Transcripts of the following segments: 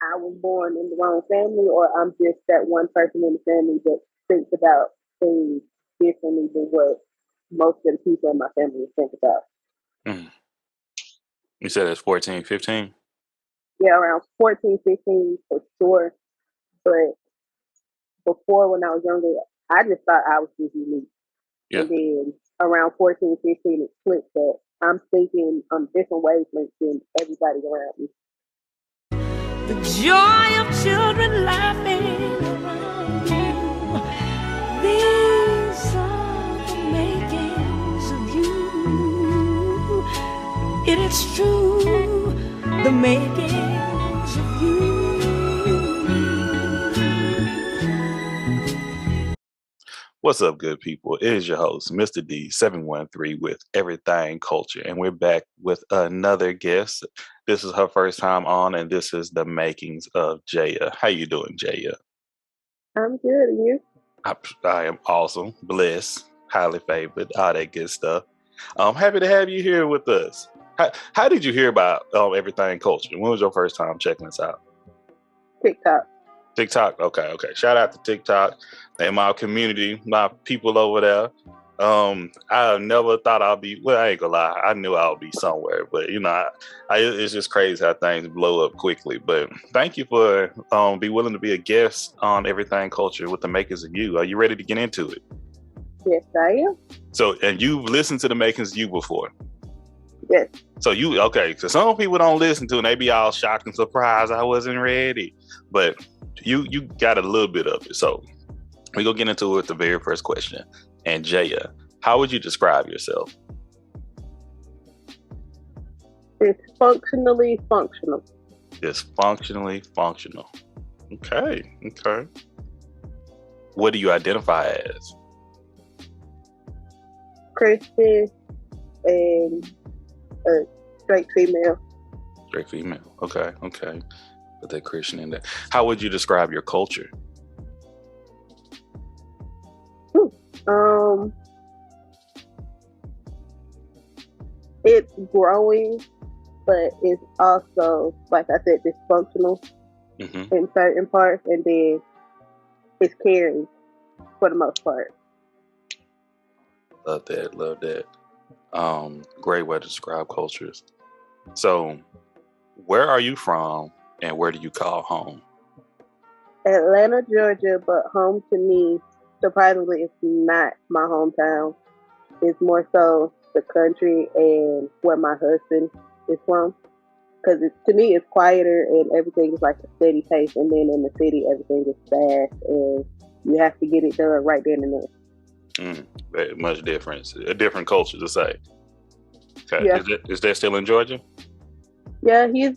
I was born in the wrong family, or I'm just that one person in the family that thinks about things differently than what most of the people in my family think about. Mm. You said it's 14, 15? Yeah, around 14, 15 for sure. But before, when I was younger, I just thought I was just unique. Yeah. And then around 14, 15, it flipped that I'm thinking on different wavelengths than everybody around me. The joy of children laughing around you. These are the makings of you. It is true, the makings of you. What's up, good people? It is your host, Mr. D713 with Everything Culture, and we're back with another guest. This is her first time on, and this is the Makings of Jaya. How you doing, Jaya? I'm good, and you? I am awesome, blessed, highly favored, all that good stuff. I'm happy to have you here with us. How did you hear about Everything Culture? When was your first time checking us out? TikTok. TikTok. Okay. Shout out to TikTok and my community, my people over there. I never thought I'd be, well, I ain't gonna lie. I knew I would be somewhere, but it's just crazy how things blow up quickly. But thank you for be willing to be a guest on Everything Culture with the Makers of You. Are you ready to get into it? Yes, I am. So, and you've listened to the Makers of You before. Yes. So so some people don't listen to it and they be all shocked and surprised I wasn't ready. But you got a little bit of it. So we're gonna get into it with the very first question. And Jaya, how would you describe yourself? It's functionally functional. It's functionally functional. Okay. What do you identify as? Christian and a straight female. Straight female. Okay. Put that Christian in there. How would you describe your culture? It's growing, but it's also, like I said, dysfunctional in certain parts, and then it's caring for the most part. Love that. Great way to describe cultures. So, where are you from, and where do you call home? Atlanta, Georgia, but home to me, surprisingly, it's not my hometown. It's more so the country and where my husband is from. Because to me, it's quieter and everything is like a steady pace. And then in the city, everything is fast and you have to get it done right then and there. Very much difference. A different culture to say. Okay. Yeah. Is that still in Georgia? Yeah, he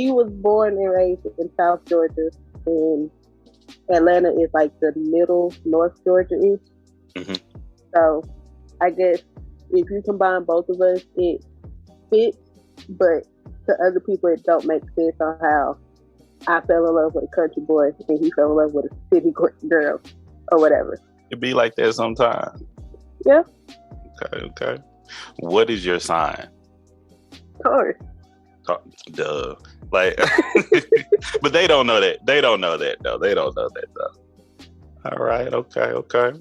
was born and raised in South Georgia, and Atlanta is like the middle North Georgia is. So I guess if you combine both of us, it fits, but to other people it don't make sense on how I fell in love with a country boy and he fell in love with a city girl or whatever. It be like that sometimes. Yeah. Okay. What is your sign? Chores. Duh. Like, but they don't know that. They don't know that though. All right. Okay.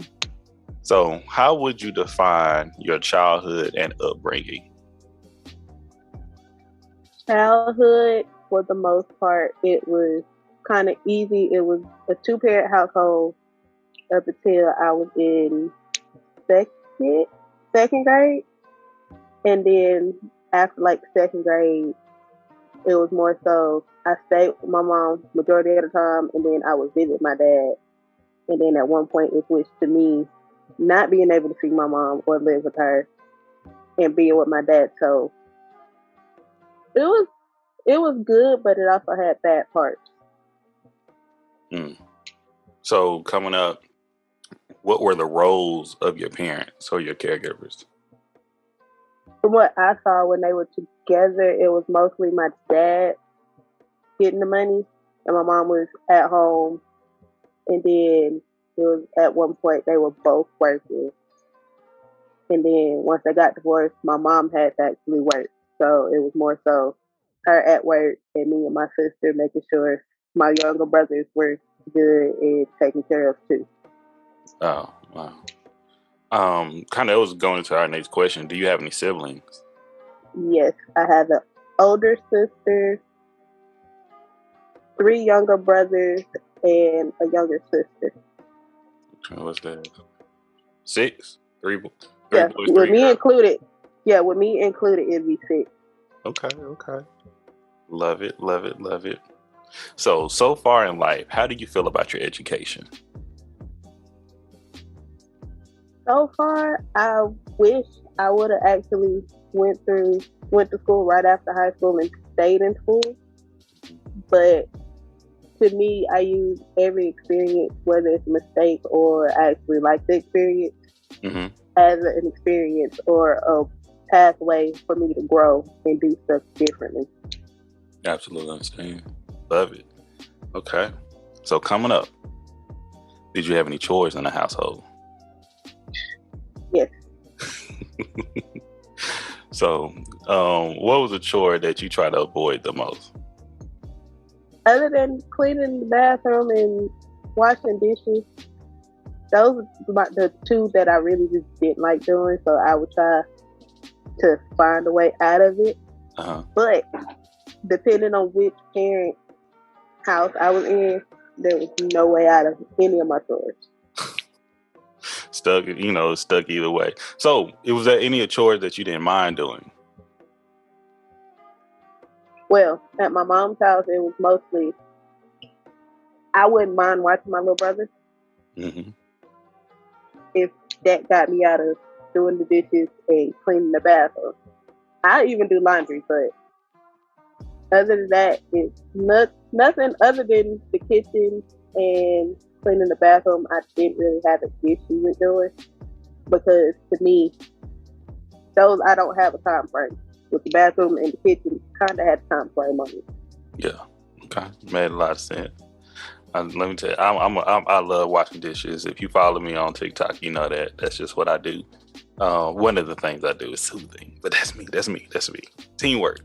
So, how would you define your childhood and upbringing? Childhood, for the most part, it was kind of easy. It was a 2-parent household up until I was in second grade. And then after like second grade, it was more so I stayed with my mom majority of the time, and then I would visit my dad. And then at one point it switched to me not being able to see my mom or live with her and being with my dad. So it was good, but it also had bad parts. So coming up, what were the roles of your parents or your caregivers? From what I saw when they were together, it was mostly my dad getting the money and my mom was at home. And then it was at one point they were both working. And then once they got divorced, my mom had to actually work. So it was more so her at work and me and my sister making sure my younger brothers were good and taken care of too. Oh, wow. Kind of was going into our next question. Do you have any siblings? Yes, I have an older sister, 3 younger brothers, and a younger sister. What's that? 6? 3 boys, Yeah, 3 with me girls. included. Yeah, with me included, it'd be 6. Okay. Love it. So far in life, how do you feel about your education? So far, I wish I would have actually went to school right after high school and stayed in school. But to me, I use every experience, whether it's a mistake or I actually like the experience, as an experience or a pathway for me to grow and do stuff differently. Absolutely understand. Love it. Okay. So coming up, did you have any chores in the household? Yes. So, what was a chore that you try to avoid the most? Other than cleaning the bathroom and washing dishes, those are the 2 that I really just didn't like doing. So I would try to find a way out of it. But depending on which parent house I was in, there was no way out of any of my chores. Stuck either way. So, was there any chores that you didn't mind doing? Well, at my mom's house, it was mostly, I wouldn't mind watching my little brother. If that got me out of doing the dishes and cleaning the bathroom. I even do laundry, but other than that, it's nothing other than the kitchen and cleaning the bathroom. I didn't really have an issue with doing, because to me, those I don't have a time frame. With the bathroom and the kitchen, kind of had a time frame on it. Yeah, okay, made a lot of sense. Let me tell you, I love washing dishes. If you follow me on TikTok, you know that's just what I do. One of the things I do is soothing, but that's me. Teamwork.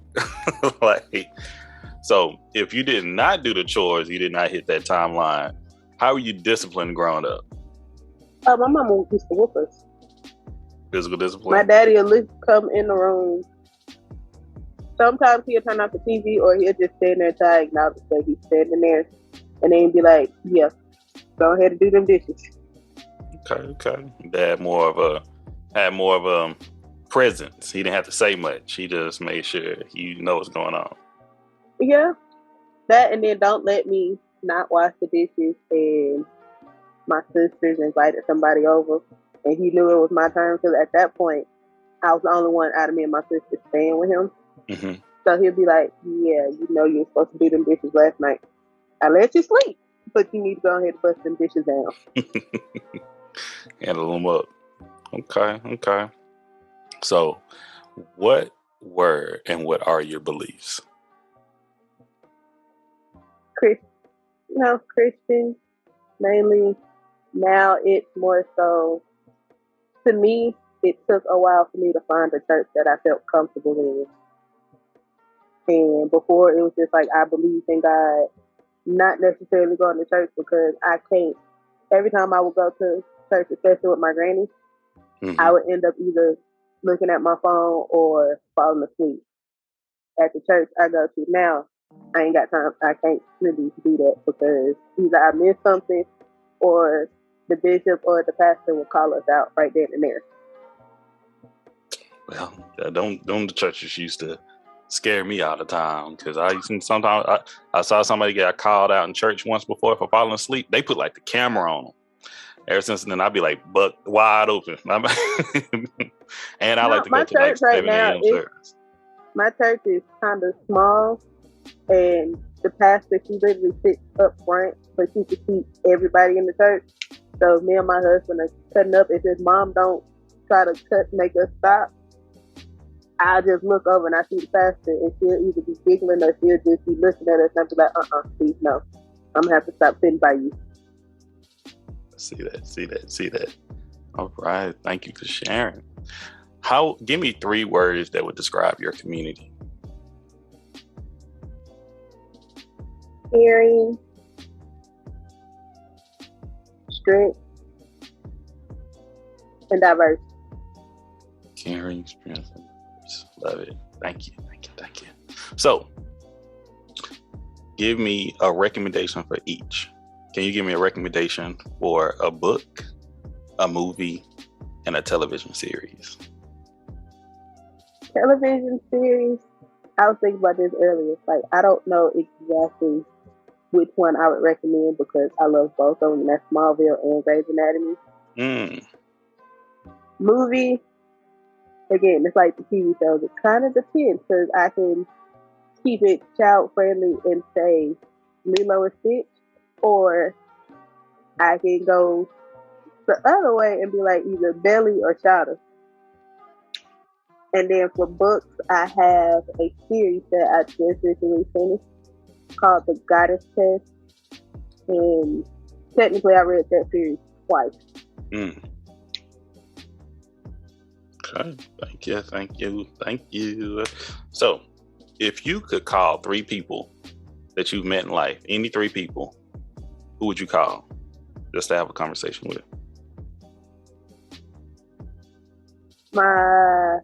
So if you did not do the chores, you did not hit that timeline, how were you disciplined growing up? My mama used to whoop us. Physical discipline? My daddy will come in the room. Sometimes he'll turn off the TV, or he'll just stand there until I acknowledge that he's standing there, and then be like, yeah, go ahead and do them dishes. Okay. Dad had more of a presence. He didn't have to say much. He just made sure you know what's going on. Yeah. That, and then don't let me not wash the dishes, and my sisters invited somebody over, and he knew it was my turn, because at that point, I was the only one out of me and my sister staying with him. So he'll be like, yeah, you know you were supposed to do them dishes last night. I let you sleep, but you need to go ahead and bust them dishes down. Handle them up. Okay. So, what were and what are your beliefs? Christian, mainly. Now it's more so, to me, it took a while for me to find a church that I felt comfortable in. And before, it was just like, I believed in God, not necessarily going to church, because I can't. Every time I would go to church, especially with my granny, I would end up either looking at my phone or falling asleep. At the church I go to now, I ain't got time. I can't really do that, because either I miss something, or the bishop or the pastor will call us out right then and there. Well, don't the churches used to scare me all the time, because sometimes I saw somebody get called out in church once before for falling asleep. They put like the camera on them. Ever since then, I'd be like buck wide open. And I like to go to like 7 a.m. service. My church is kind of small, and the pastor, she literally sits up front, but she can see everybody in the church. So me and my husband are cutting up. If his mom don't try to make us stop, I just look over and I see the pastor, and she'll either be giggling or she'll just be looking at us and be like, please no. I'm gonna have to stop sitting by you. See that. All right. Thank you for sharing. Give me 3 words that would describe your community. Caring, strength, and diverse. Caring, strength, and diverse. Love it. Thank you. So, give me a recommendation for each. Can you give me a recommendation for a book, a movie, and a television series? Television series, I was thinking about this earlier. Like, I don't know exactly which one I would recommend because I love both of them. That's Smallville and Grey's Anatomy. Movie, again, it's like the TV shows. It kind of depends because I can keep it child friendly and say Lilo and Stitch, or I can go the other way and be like either Belly or Shada. And then for books, I have a series that I just recently finished called The Goddess Test. And technically, I read that series twice. Okay. Thank you. So, if you could call 3 people that you've met in life, any 3 people, who would you call just to have a conversation with? My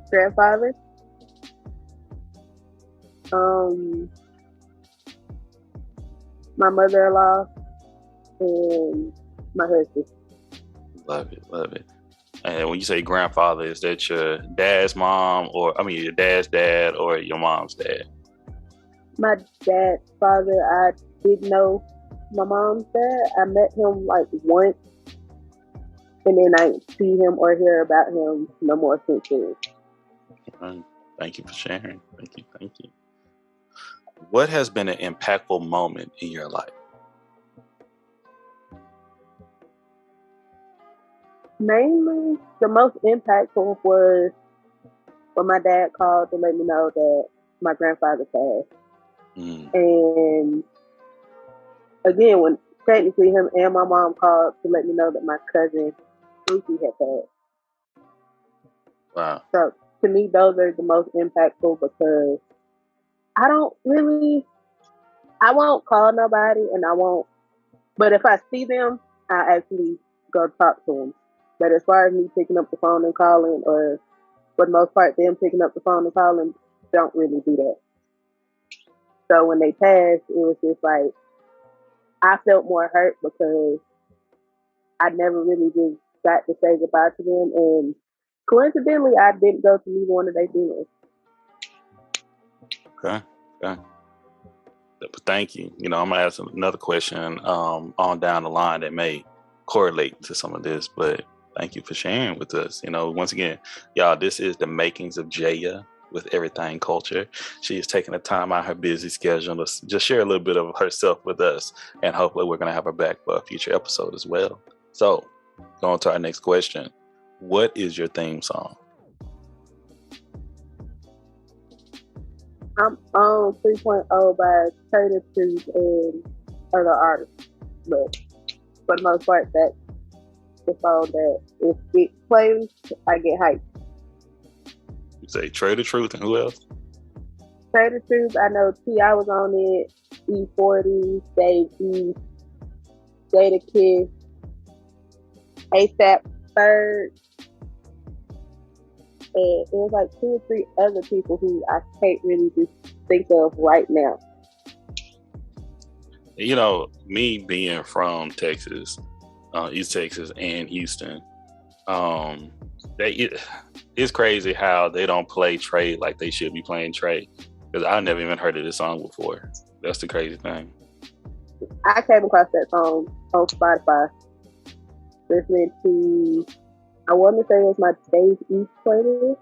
grandfather, my mother-in-law, and my husband. Love it. And when you say grandfather, is that your dad's mom, your dad's dad, or your mom's dad? My dad's father, I did know my mom's dad. I met him like once, and then I didn't see him or hear about him no more since then. Thank you for sharing. Thank you. What has been an impactful moment in your life? Mainly, the most impactful was when my dad called to let me know that my grandfather passed. And again, when technically him and my mom called to let me know that my cousin Lucy had passed. Wow. So to me, those are the most impactful because I won't call nobody but if I see them, I actually go talk to them. But as far as me picking up the phone and calling, or for the most part, them picking up the phone and calling, don't really do that. So when they passed, it was just like, I felt more hurt because I never really just got to say goodbye to them. And coincidentally, I didn't go to either one of their funerals. Okay. Thank you. I'm going to ask another question on down the line that may correlate to some of this, but thank you for sharing with us. Once again, y'all, this is the Makings of Jaya with Everything Culture. She is taking the time out of her busy schedule to just share a little bit of herself with us, and hopefully we're going to have her back for a future episode as well. So, going to our next question. What is your theme song? I'm on 3.0 by Trader Truth and other artists, but for the most part, that's the song that if it plays, I get hyped. You say Trader Truth and who else? Trader Truth, I know T.I. was on it, E40, Dave East, Jada Kiss, ASAP Third, and it was like 2 or 3 other people who I can't really just think of right now. Me being from Texas, East Texas and Houston, it's crazy how they don't play Trade like they should be playing Trade, because I never even heard of this song before. That's the crazy thing. I came across that song on Spotify, listening to, I want to say it was my Dave East playlist.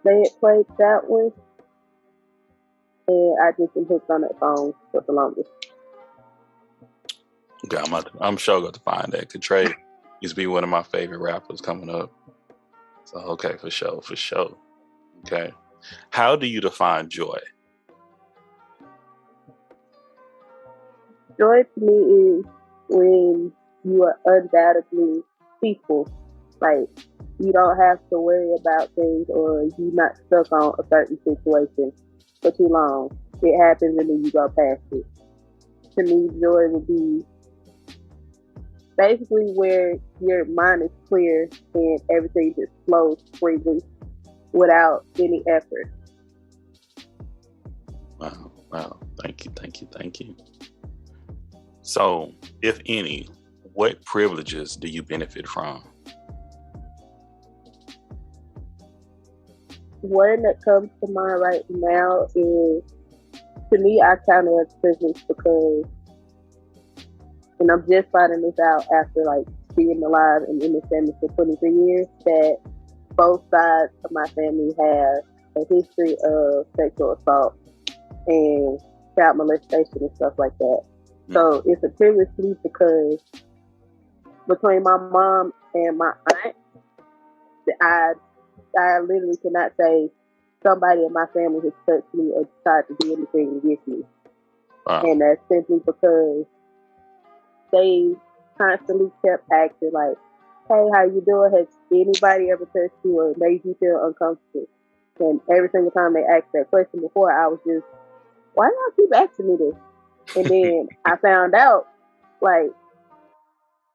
They had played that one, and I just been hooked on that song for the longest. Okay, I'm sure going to find that. Cause Trey used to be one of my favorite rappers coming up. So okay, for sure. Okay, how do you define joy? Joy to me is when you are undoubtedly peaceful. Like, you don't have to worry about things, or you're not stuck on a certain situation for too long. it happens and then you go past it. To me, joy would be basically where your mind is clear and everything just flows freely without any effort. Wow. Thank you. So, if any, what privileges do you benefit from? One that comes to mind right now is, to me, I count it as privilege because, and I'm just finding this out after like being alive and in this family for 23 years, that both sides of my family have a history of sexual assault and child molestation and stuff like that. So it's a privilege to me because between my mom and my aunt, I literally cannot say somebody in my family has touched me or tried to do anything against me. Wow. And that's simply because they constantly kept asking like, hey, how you doing? Has anybody ever touched you or made you feel uncomfortable? And every single time they asked that question before, I was just, why do y'all keep asking me this? And then I found out, like,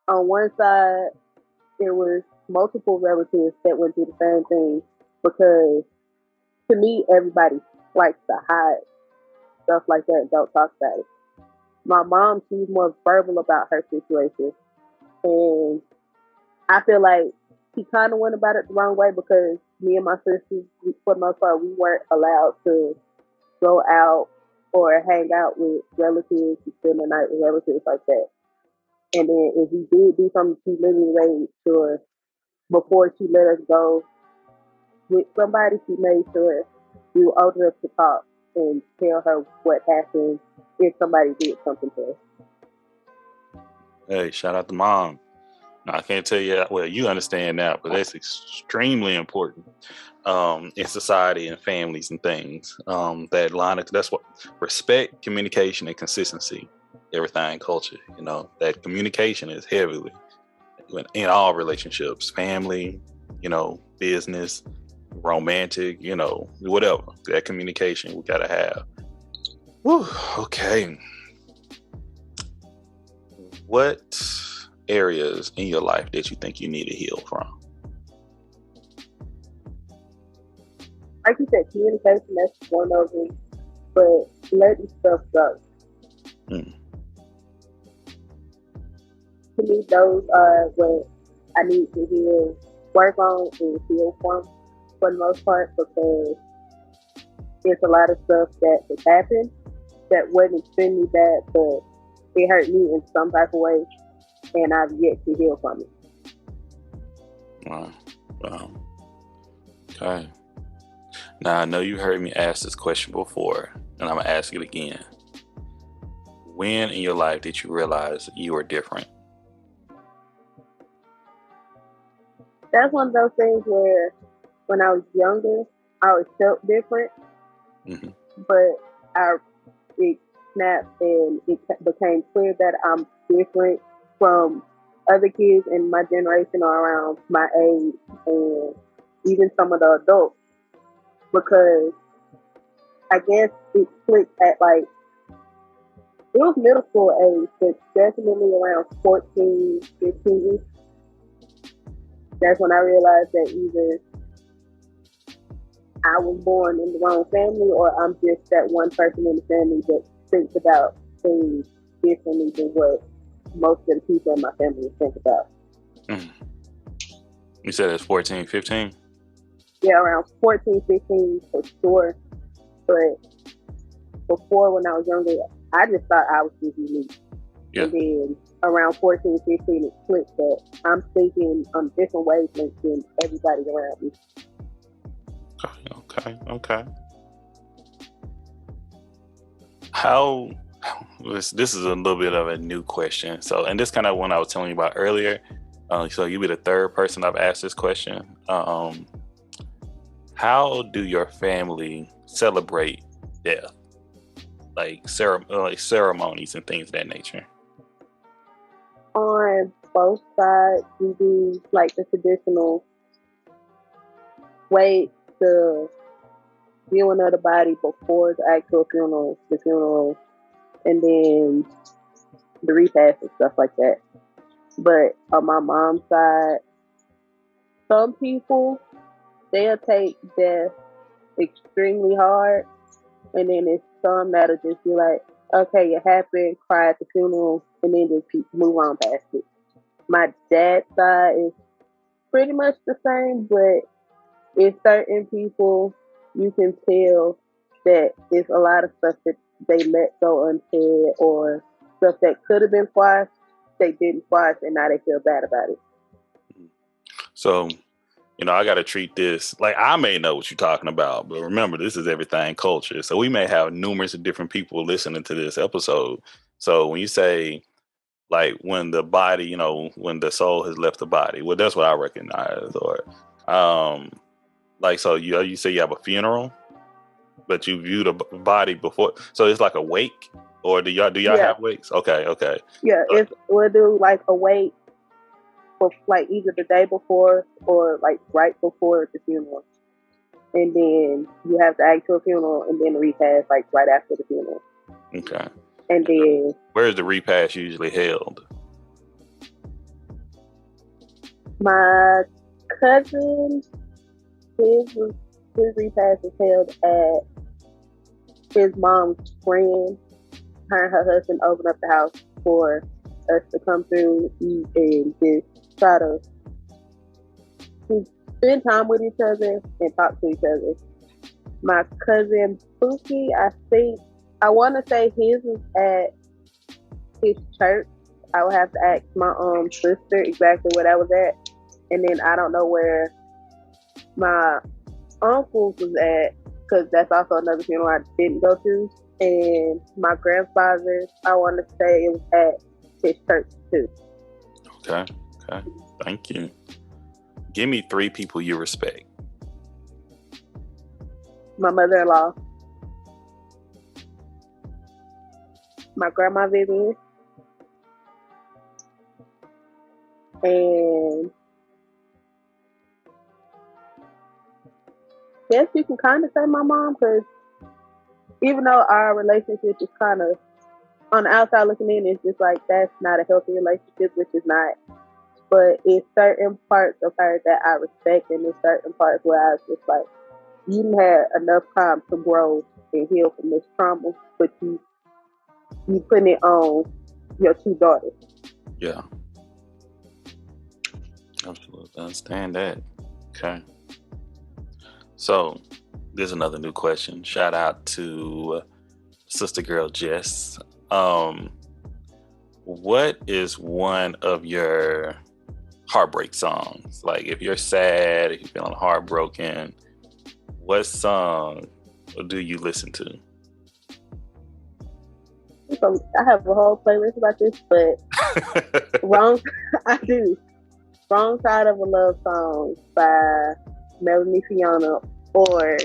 on one side, there was multiple relatives that went through the same thing because, to me, everybody likes to hide stuff like that and don't talk about it. My mom, she's more verbal about her situation. And I feel like she kind of went about it the wrong way because me and my sisters, for the most part, we weren't allowed to go out or hang out with relatives and spend the night with relatives like that. And then if we did do something, she literally made sure before she let us go with somebody, she made sure we were old enough to talk and tell her what happened if somebody did something to us. Hey, shout out to mom. Now, I can't tell you, well, you understand now, but that's extremely important in society and families and things. That line of, that's what respect, communication, and consistency, everything culture, that communication is heavily in all relationships, family, business, romantic, whatever. That communication we gotta have. Whew, okay. What areas in your life that you think you need to heal from? Like you said, communication, that's one of them, but letting stuff go. To me, those are what I need to heal, work on and heal from for the most part, because there's a lot of stuff that has happened that wasn't extremely bad, but it hurt me in some type of way, and I've yet to heal from it. Wow. Okay. Now, I know you heard me ask this question before, and I'm going to ask it again. When in your life did you realize you were different? That's one of those things where when I was younger, I always felt different, but it snapped and it became clear that I'm different from other kids in my generation or around my age and even some of the adults, because I guess it clicked at like, it was middle school age, but definitely around 14, 15. That's when I realized that either I was born in the wrong family or I'm just that one person in the family that thinks about things differently than what most of the people in my family think about. You said it's 14, 15? Yeah, around 14, 15 for sure. But before, when I was younger, I just thought I was just unique. Yeah. And then around 14, 15, it clicked that I'm thinking on different wavelengths than everybody around me. Okay. How, this is a little bit of a new question. So, and this kind of one I was telling you about earlier. So you'll be the third person I've asked this question. How do your family celebrate death? Like ceremonies and things of that nature? On both sides, we do like the traditional way to viewing of the body before the actual funeral, and then the repast and stuff like that. But on my mom's side, some people, they'll take death extremely hard, and then there's some that'll just be like, okay, it happened, cry at the funeral, and then just move on past it. My dad's side is pretty much the same, but it's certain people, you can tell that it's a lot of stuff that they let go unsaid, or stuff that could have been quashed, they didn't quash, and now they feel bad about it. So, I got to treat this like I may know what you're talking about, but remember, this is everything culture. So we may have numerous of different people listening to this episode. So when you say, like, when the body, when the soul has left the body, well, that's what I recognize. Or, like, so you say you have a funeral, but you view the body before, so it's like a wake, or do y'all have wakes? Okay. Yeah, we'll do like a wake, like either the day before or like right before the funeral, and then you have the actual funeral, and then the repast like right after the funeral. Okay. And then where is the repast usually held? My cousin, his repast is held at his mom's friend. Her and her husband open up the house for us to come through, eat, and just try to spend time with each other and talk to each other. My cousin Pookie, I want to say his is at his church. I would have to ask my sister exactly where that was at, and then I don't know where my uncle's was at, because that's also another funeral I didn't go to. And my grandfather's, I want to say it was at his church too. Okay, thank you. Give me 3 people you respect. My mother-in-law, my grandma Vivian, and yes, you can kind of say my mom, because even though our relationship is kind of, on the outside looking in, it's just like, that's not a healthy relationship, which is not. But it's certain parts of her that I respect, and there's certain parts where I was just like, you didn't have enough time to grow and heal from this trauma, but you putting it on your 2 daughters. Yeah. Absolutely. I understand that. Okay. So, there's another new question. Shout out to sister girl Jess. What is one of your heartbreak songs? Like, if you're sad, if you're feeling heartbroken, what song do you listen to? So I have a whole playlist about this, but I do. Wrong Side of a Love Song by Melanie Fiona, or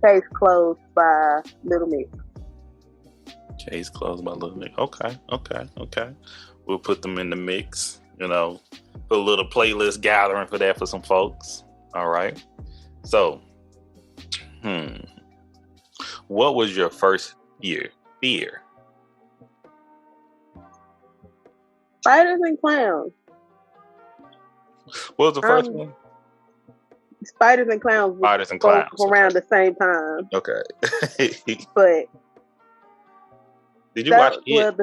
Case Closed by Little Mix. Case Closed by Little Mix. Okay. We'll put them in the mix, put a little playlist gathering for that for some folks. All right. So, what was your first fear? Spiders and Clowns. What was the first one? Spiders and Clowns. Spiders and Clowns. Around the same time. Okay. But did you watch it?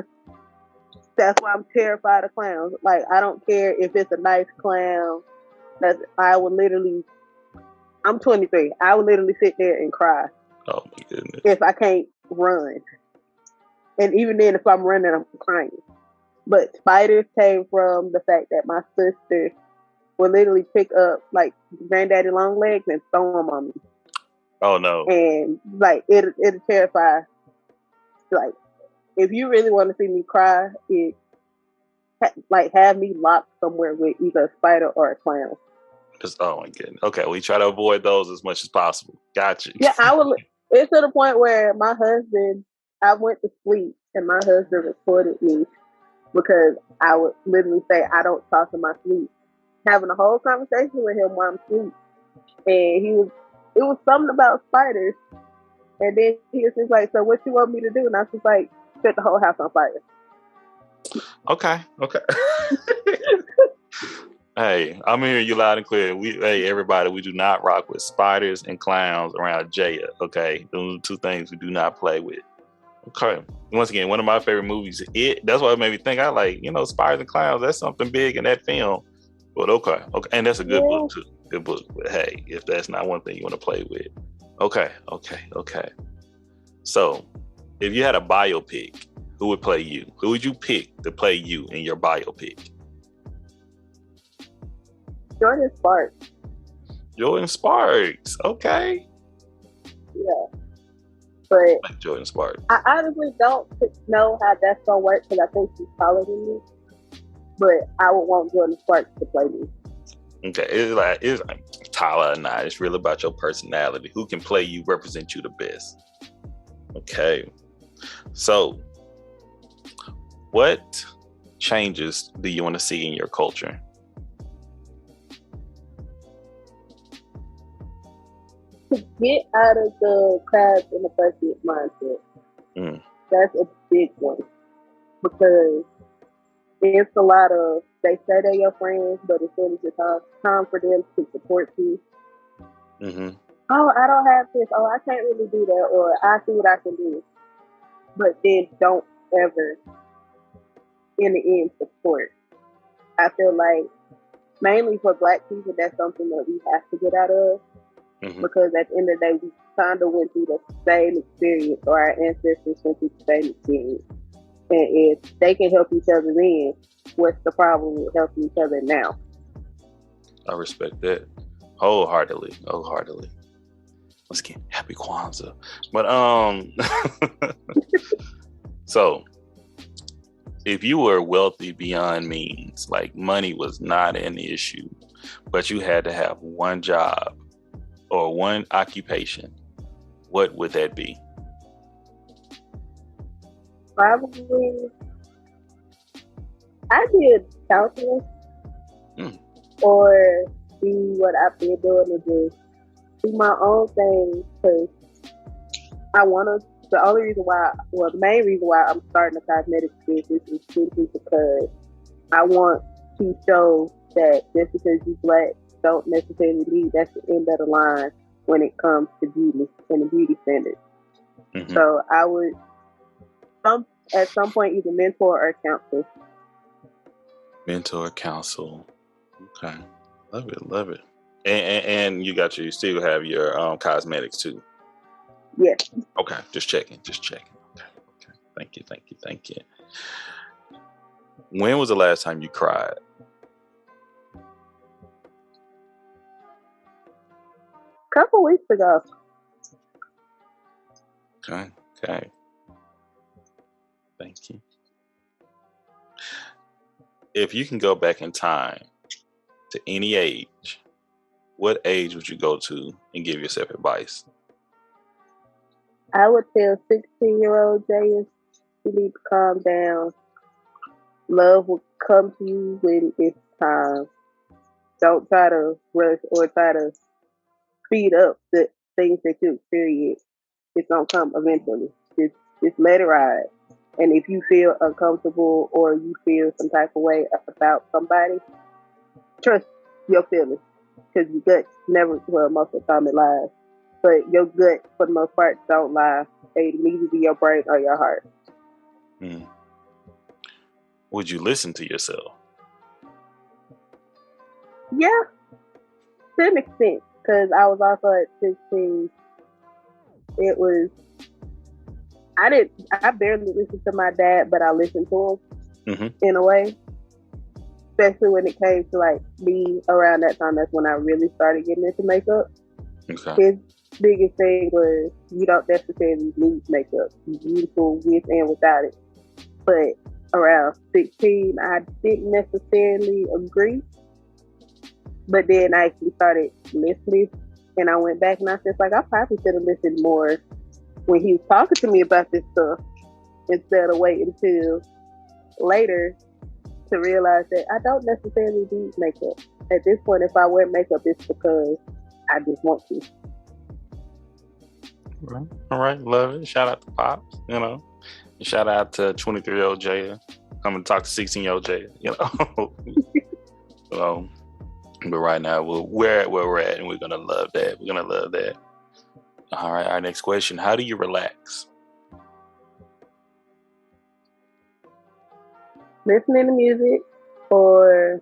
That's why I'm terrified of clowns. Like, I don't care if it's a nice clown. I'm 23. I would literally sit there and cry. Oh my goodness. If I can't run. And even then, if I'm running, I'm crying. But spiders came from the fact that my sister would literally pick up like granddaddy long legs and throw them on me. Oh no. And like it'll terrify. Like, if you really want to see me cry, have me locked somewhere with either a spider or a clown. Oh my goodness. Okay, we try to avoid those as much as possible. Gotcha. Yeah, I would. It's to the point where I went to sleep and my husband recorded me, because I would literally say, I don't talk in my sleep, having a whole conversation with him while I'm asleep. And it was something about spiders. And then he was just like, so what you want me to do? And I was just like, set the whole house on fire. Okay. Hey, I'm hearing you loud and clear. Hey, everybody, we do not rock with spiders and clowns around Jaya. Okay, those are two things we do not play with. Okay. Once again, one of my favorite movies. That's what it made me think. I like, spiders and clowns. That's something big in that film. But okay, and that's a good book too. Good book. But hey, if that's not one thing you want to play with, okay. So, if you had a biopic, who would play you? Who would you pick to play you in your biopic? Jordan Sparks. Jordan Sparks. Okay. Yeah. But like Jordan Sparks. I honestly don't know how that's gonna work because I think he's taller than me. But I would want Jordan Sparks to play me. Okay, it's like Tyler or not. It's really about your personality. Who can play you, represent you the best. Okay. So, what changes do you want to see in your culture? To get out of the crabs in the bucket mindset. That's a big one. Because it's a lot of, they say they're your friends, but as soon as it's time for them to support you, oh, I don't have this, oh, I can't really do that, or I see what I can do. But then don't ever, in the end, support. I feel like, mainly for Black people, that's something that we have to get out of. Because at the end of the day, we kind of went through the same experience, or our ancestors went through the same experience. And if they can help each other then, what's the problem with helping each other now? I respect that wholeheartedly. Once again, happy Kwanzaa. But so if you were wealthy beyond means, like money was not an issue, but you had to have one job or one occupation, what would that be? Probably, I did counseling or do what I've been doing to just do my own thing because I want to. The main reason why I'm starting a cosmetics business is simply because I want to show that just because you're Black don't necessarily mean that's the end of the line when it comes to beauty and the beauty standards. So I would at some point either mentor or counsel. Mentor, counsel. Okay. Love it. And you still have your cosmetics too. Yes. Okay, just checking. Okay. Thank you. When was the last time you cried? Couple weeks ago. Okay. Thank you. If you can go back in time to any age, what age would you go to and give yourself advice? I would tell 16-year-old Jaya, you need to calm down. Love will come to you when it's time. Don't try to rush or try to speed up the things that you experience. It's gonna come eventually. Just let it ride. And if you feel uncomfortable or you feel some type of way about somebody, trust your feelings. Because your gut never, well, most of the time it lies. But your gut, for the most part, don't lie. It needs to be your brain or your heart. Would you listen to yourself? Yeah, to an extent. Because I was also at 16. I barely listened to my dad, but I listened to him in a way. Especially when it came to like me around that time, that's when I really started getting into makeup. Okay. His biggest thing was you don't necessarily need makeup. You're beautiful with and without it. But around 16, I didn't necessarily agree. But then I actually started listening, and I went back and I was like, I probably should have listened more when he was talking to me about this stuff instead of waiting until later to realize that I don't necessarily need makeup. At this point, if I wear makeup, it's because I just want to. All right, love it. Shout out to Pops, you know. And shout out to 23-year-old Jaya. Coming to talk to 16-year-old Jaya, you know. So, but right now, we're at where we're at, and we're going to love that. We're going to love that. All right, our next question. How do you relax? Listening to music, or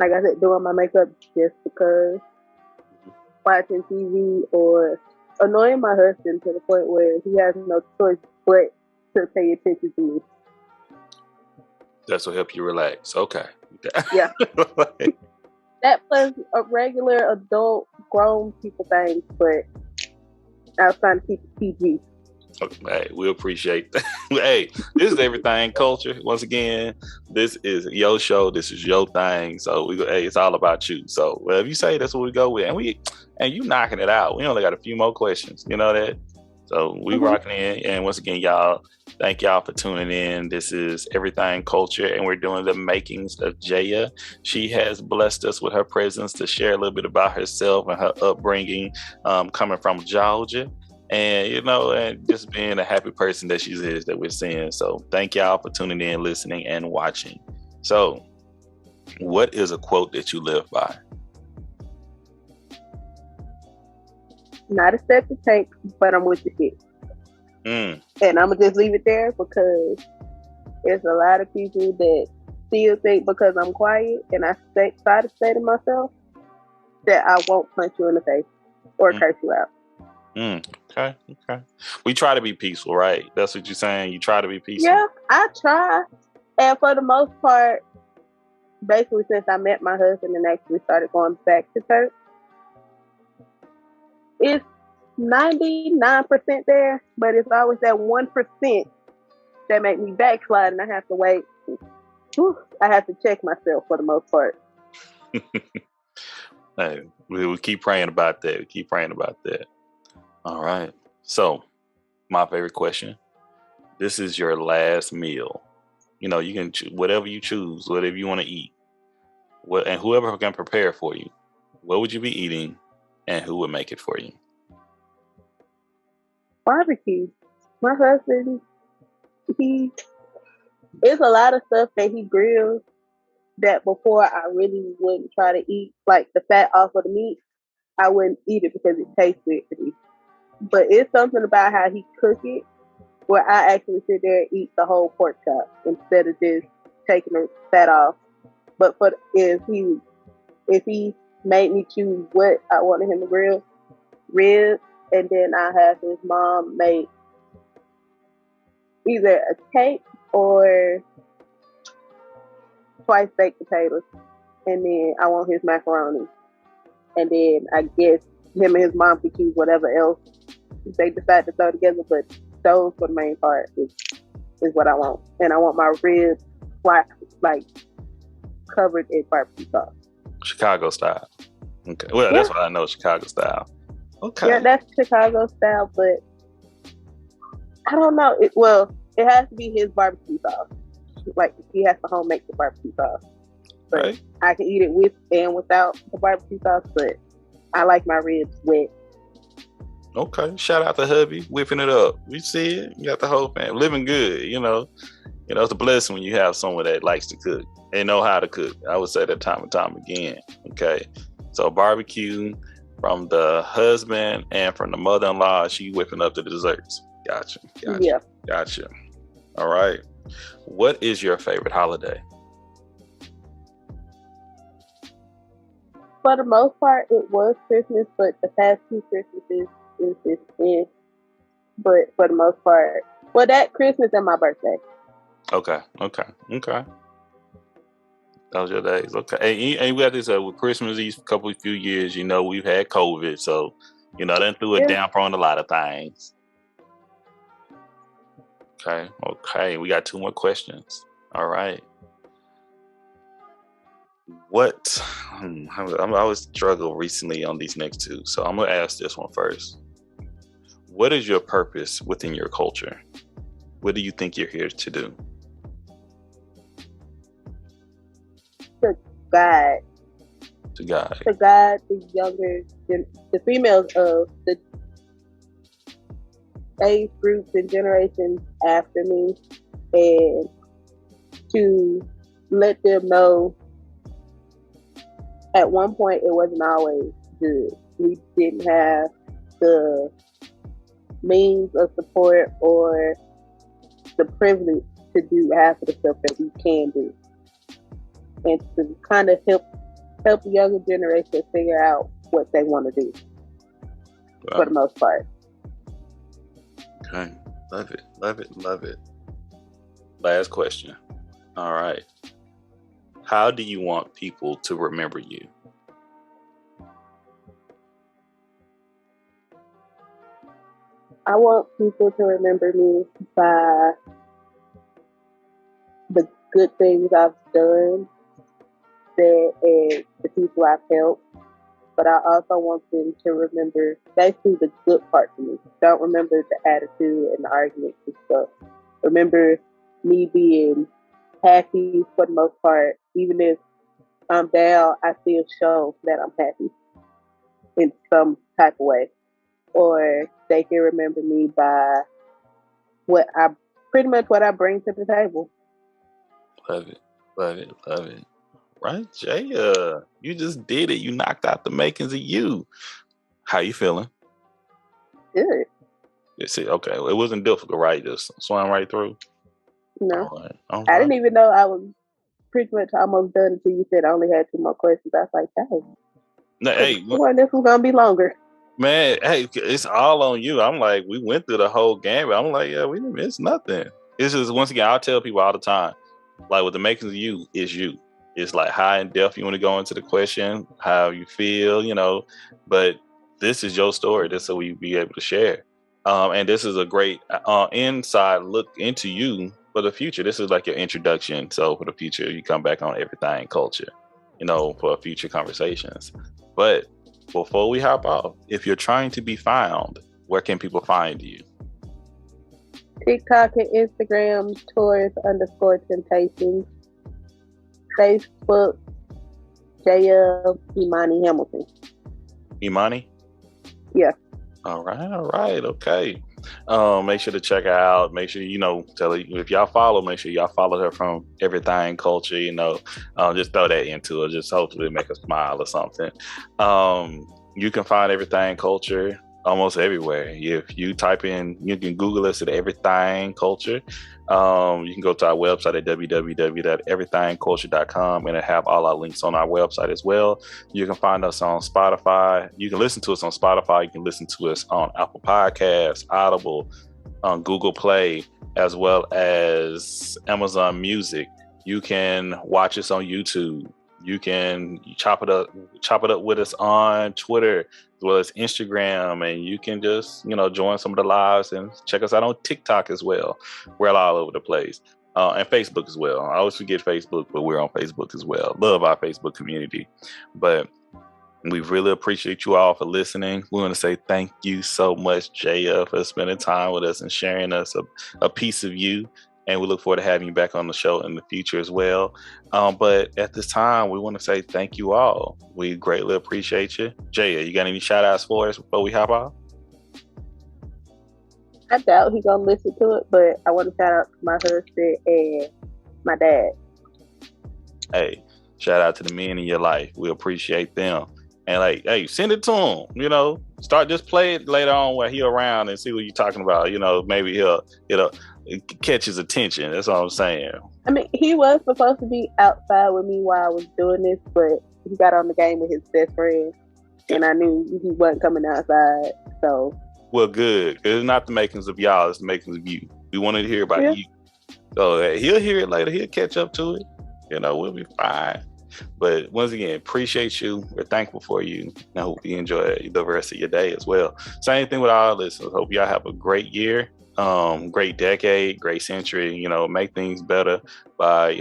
like I said, doing my makeup just because, watching TV, or annoying my husband to the point where he has no choice but to pay attention to me. That's what help you relax. Okay. Yeah. That was a regular adult grown people thing, but I was trying to keep it PG. Hey, we appreciate that. Hey, this is Everything Culture. Once again, this is your show. This is your thing. So hey, it's all about you. So if you say that's what we go with, and you knocking it out. We only got a few more questions. You know that. So we rocking in. And once again, y'all, thank y'all for tuning in. This is Everything Culture, and we're doing the makings of Jaya. She has blessed us with her presence to share a little bit about herself and her upbringing, coming from Georgia. And, you know, and just being a happy person that she is, that we're seeing. So thank y'all for tuning in, listening, and watching. So what is a quote that you live by? Not a step to take, but I'm with the shit. And I'm going to just leave it there because there's a lot of people that still think because I'm quiet and I try to say to myself that I won't punch you in the face or curse you out. Okay. We try to be peaceful, right? That's what you're saying? You try to be peaceful? Yeah, I try. And for the most part, basically since I met my husband and actually started going back to church, it's 99% there, but it's always that 1% that make me backslide, and I have to wait. I have to check myself for the most part. Hey, we keep praying about that. All right. So, my favorite question. This is your last meal. You know, you can choose whatever you choose, whatever you want to eat. And whoever can prepare for you. What would you be eating, and who would make it for you? Barbecue. My husband, it's a lot of stuff that he grills that before I really wouldn't try to eat, like the fat off of the meat. I wouldn't eat it because it tastes weird to me. But it's something about how he cook it where I actually sit there and eat the whole pork chop instead of just taking the fat off. But if he made me choose what I wanted him to grill, ribs, and then I have his mom make either a cake or twice baked potatoes, and then I want his macaroni, and then I guess him and his mom could choose whatever else they decide to throw together, but those for the main part is what I want. And I want my ribs like covered in barbecue sauce. Chicago style. Okay. Well, that's what I know, Chicago style. Okay. Yeah, that's Chicago style, but I don't know. It has to be his barbecue sauce. Like, he has to home make the barbecue sauce. But right. I can eat it with and without the barbecue sauce, but I like my ribs wet. Okay, shout out to hubby, whipping it up. We see it. You got the whole family living good. You know, it's a blessing when you have someone that likes to cook and know how to cook. I would say that time and time again. Okay, so barbecue from the husband and from the mother-in-law. She whipping up the desserts. Gotcha. Yeah. Gotcha. All right. What is your favorite holiday? For the most part, it was Christmas, but the past two Christmases is this. But for the most part, that Christmas and my birthday. Okay. Those are your days. Okay. And we got this with Christmas these few years, you know, we've had COVID. So, you know, that threw a damper on a lot of things. Okay. We got two more questions. All right. I always struggle recently on these next two. So I'm going to ask this one first. What is your purpose within your culture? What do you think you're here to do? To guide the younger, the females of age groups and generations after me, and to let them know at one point it wasn't always good. We didn't have the means of support or the privilege to do half of the stuff that we can do, and to kind of help the younger generation figure out what they want to do. Wow. For the most part. Okay, love it. Last question. All right, how do you want people to remember you? I want people to remember me by the good things I've done and the people I've helped. But I also want them to remember basically the good parts of me. Don't remember the attitude and the arguments and stuff. Remember me being happy for the most part. Even if I'm down, I still show that I'm happy in some type of way. Or they can remember me by what I bring to the table. Love it. Right, Jaya, you just did it. You knocked out the makings of you. How you feeling? Good. You see, okay, it wasn't difficult, right? Just swam right through. No, all right. I didn't even know I was pretty much almost done until you said I only had 2 more questions. I was like, hey, this was gonna be longer. Man, hey, it's all on you. I'm like, we went through the whole game. I'm like, yeah, we didn't miss nothing. It's just, once again, I'll tell people all the time, like, with the makings of you is you. It's like how in depth you want to go into the question, how you feel, but this is your story. This is what we be able to share. And this is a great inside look into you for the future. This is like your introduction. So for the future, you come back on Everything Culture, for future conversations. But before we hop off, if you're trying to be found, where can people find you? TikTok and Instagram, Chores_Temptations. Facebook, Jaya Imani Hamilton. Imani? Yeah. All right. Okay. Make sure to check her out. Make sure, tell her, if y'all follow, make sure y'all follow her from Everything Culture, just throw that into it. Just hopefully make her smile or something. You can find Everything Culture almost everywhere. If you type in, you can Google us at Everything Culture. You can go to our website at www.everythingculture.com, and it'll have all our links on our website as well. You can find us on Spotify. You can listen to us on Spotify. You can listen to us on Apple Podcasts, Audible, on Google Play, as well as Amazon Music. You can watch us on YouTube. You can chop it up with us on Twitter as well as Instagram, and you can just, join some of the lives and check us out on TikTok as well. We're all over the place. And Facebook as well. I always forget Facebook, but we're on Facebook as well. Love our Facebook community. But we really appreciate you all for listening. We want to say thank you so much, Jaya, for spending time with us and sharing us a piece of you. And we look forward to having you back on the show in the future as well. But at this time, we want to say thank you all. We greatly appreciate you. Jaya, you got any shout outs for us before we hop off? I doubt he's going to listen to it, but I want to shout out to my husband and my dad. Hey, shout out to the men in your life. We appreciate them. And hey, send it to him, start, just play it later on while he's around and see what you're talking about. Maybe it'll catch his attention. That's all I'm saying. I mean, he was supposed to be outside with me while I was doing this, but he got on the game with his best friend, and I knew he wasn't coming outside. So, well, good. It's not the makings of y'all; it's the makings of you. We wanted to hear about you. So he'll hear it later. He'll catch up to it. We'll be fine. But once again, appreciate you. We're thankful for you. I hope you enjoy the rest of your day as well. Same thing with our listeners. Hope y'all have a great year, great decade, great century. Make things better by,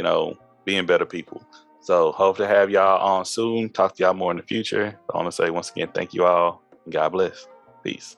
being better people. So hope to have y'all on soon. Talk to y'all more in the future. I want to say once again, thank you all. And God bless. Peace.